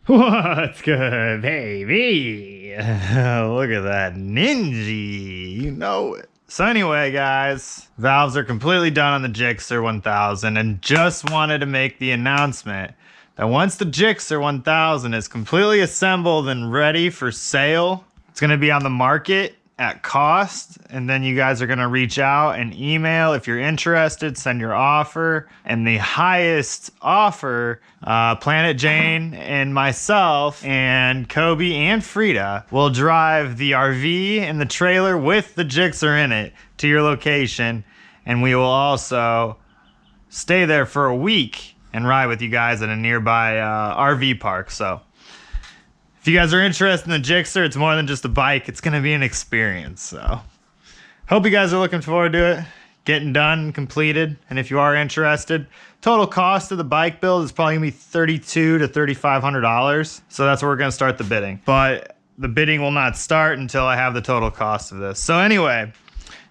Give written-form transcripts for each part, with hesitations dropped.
What's good, baby? Look at that ninja. You know it. So anyway, guys, valves are completely done on the Gixxer 1000 and just wanted to make the announcement that once the Gixxer 1000 is completely assembled and ready for sale, it's going to be on the market at cost, and then you guys are going to reach out and email if you're interested, send your offer, and the highest offer, Planet Jane and myself and Kobe and Frida will drive the RV and the trailer with the Gixxer in it to your location, and we will also stay there for a week and ride with you guys at a nearby RV park. So if you guys are interested in the Gixxer, it's more than just a bike. It's going to be an experience. So hope you guys are looking forward to it, getting done, completed. And if you are interested, total cost of the bike build is probably going to be $3,200 to $3,500. So that's where we're going to start the bidding. But the bidding will not start until I have the total cost of this. So anyway,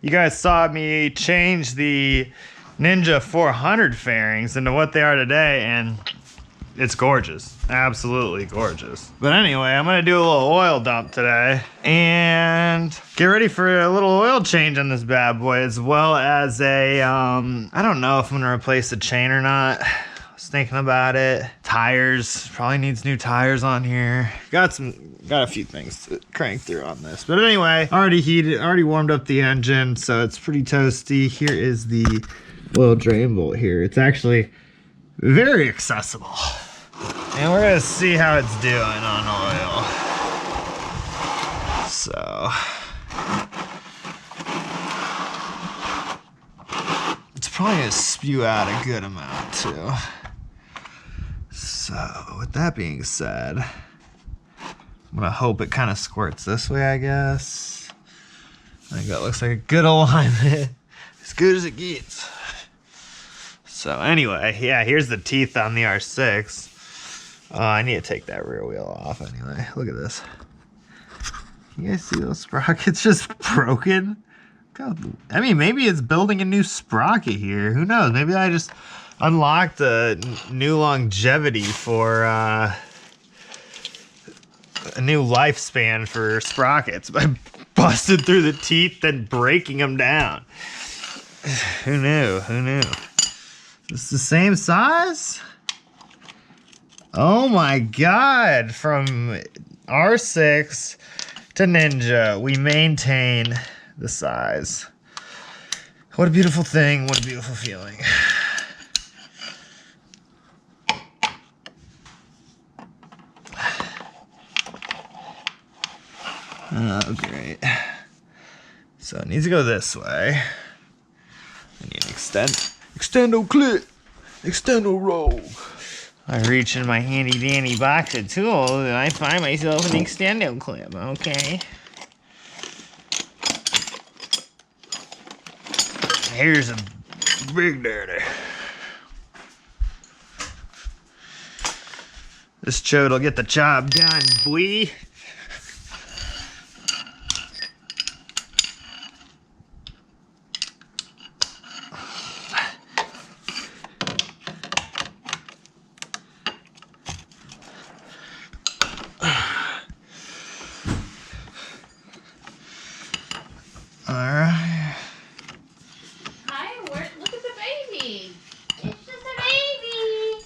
you guys saw me change the Ninja 400 fairings into what they are today, and it's gorgeous. Absolutely gorgeous. But anyway, I'm gonna do a little oil dump today and get ready for a little oil change on this bad boy, as well as a, I don't know if I'm gonna replace the chain or not. I was thinking about it. Tires, probably needs new tires on here. Got a few things to crank through on this. But anyway, already warmed up the engine, so it's pretty toasty. Here is the oil drain bolt here. It's actually very accessible. And we're gonna see how it's doing on oil. So it's probably gonna spew out a good amount too. So with that being said, I'm gonna hope it kind of squirts this way, I guess. I think that looks like a good alignment. As good as it gets. So anyway, yeah, here's the teeth on the R6. I need to take that rear wheel off anyway. Look at this. You guys see those sprockets just broken? God, I mean, maybe it's building a new sprocket here. Who knows? Maybe I just unlocked a new longevity for a new lifespan for sprockets by busting through the teeth and breaking them down. Who knew? Who knew? It's the same size? Oh my God, from R6 to Ninja, we maintain the size. What a beautiful thing, what a beautiful feeling. Oh, great. So it needs to go this way. I need an extendo clip, extendo roll. I reach in my handy dandy box of tools and I find myself an extendo clip, okay? Here's a big dirty. This chode will get the job done, boy.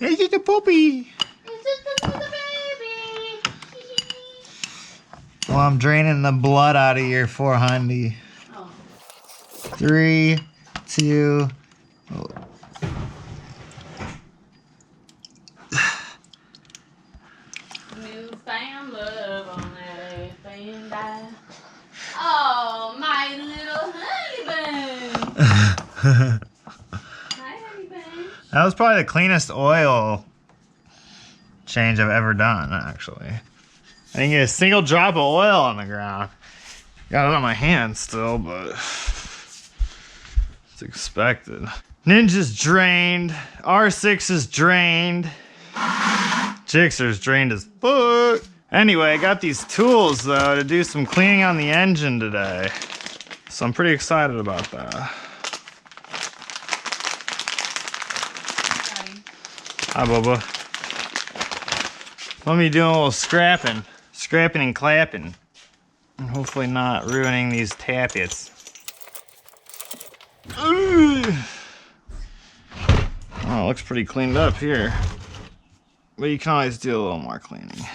It's just a puppy. It's just a baby. Well, I'm draining the blood out of your 400. Oh. 3, 2. Oh. New found love on that bandit. Oh, my little honey bun. That was probably the cleanest oil change I've ever done, actually. I didn't get a single drop of oil on the ground. Got it on my hand still, but it's expected. Ninja's drained. R6 is drained. Gixxer's drained as fuck. Anyway, I got these tools, though, to do some cleaning on the engine today. So I'm pretty excited about that. Hi, Bubba. Let me do a little scrapping and clapping, and hopefully not ruining these tappets. Oh, it looks pretty cleaned up here, but you can always do a little more cleaning.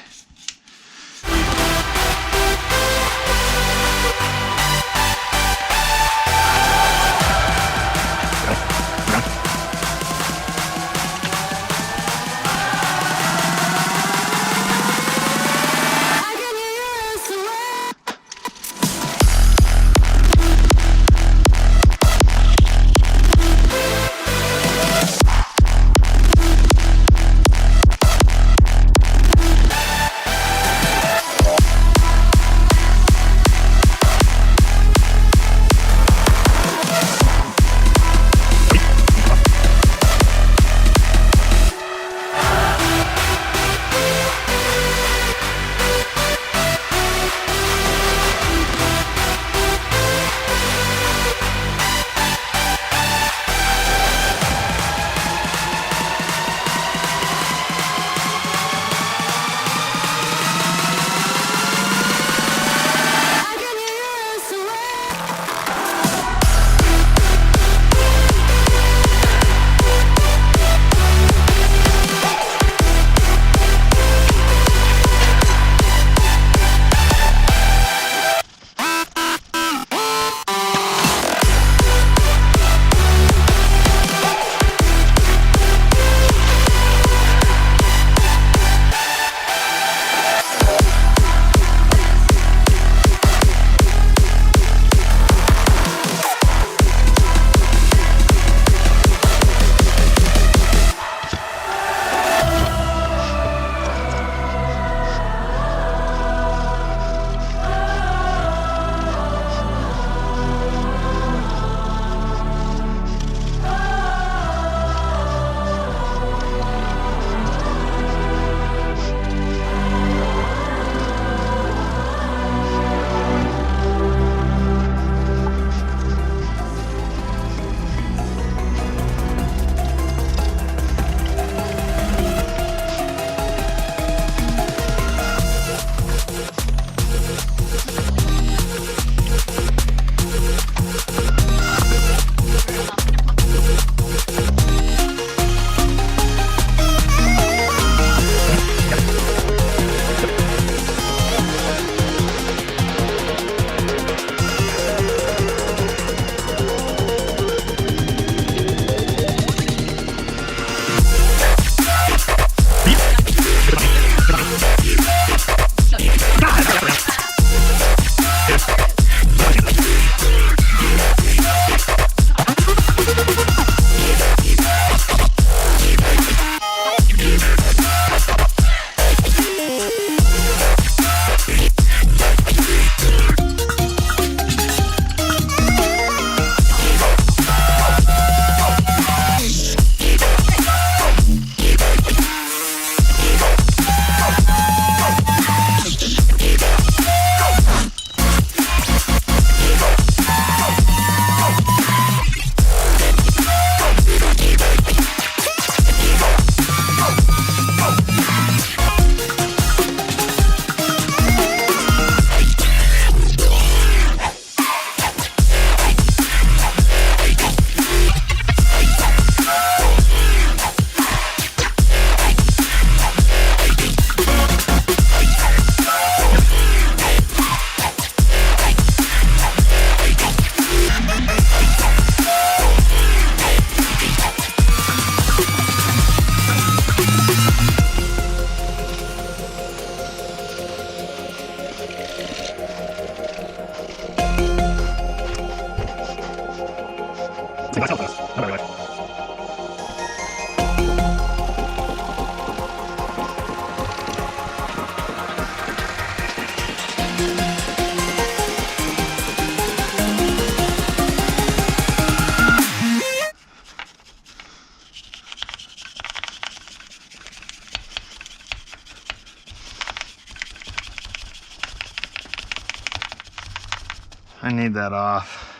I need that off.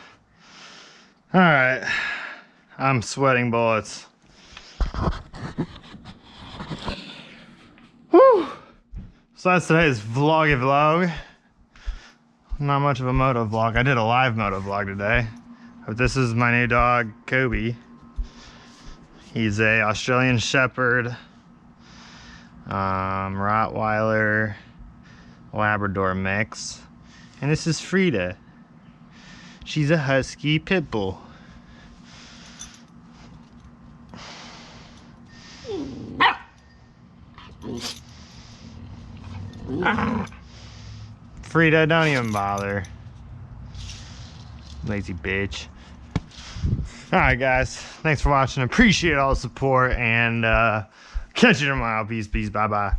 All right, I'm sweating bullets. Whew. So that's today's vlog. Not much of a moto vlog. I did a live moto vlog today. But this is my new dog, Kobe. He's a Australian Shepherd, Rottweiler, Labrador mix. And this is Frida. She's a Husky Pit Bull. Frida, don't even bother. Lazy bitch. Alright guys, thanks for watching. Appreciate all the support and catch you tomorrow. Peace, bye bye.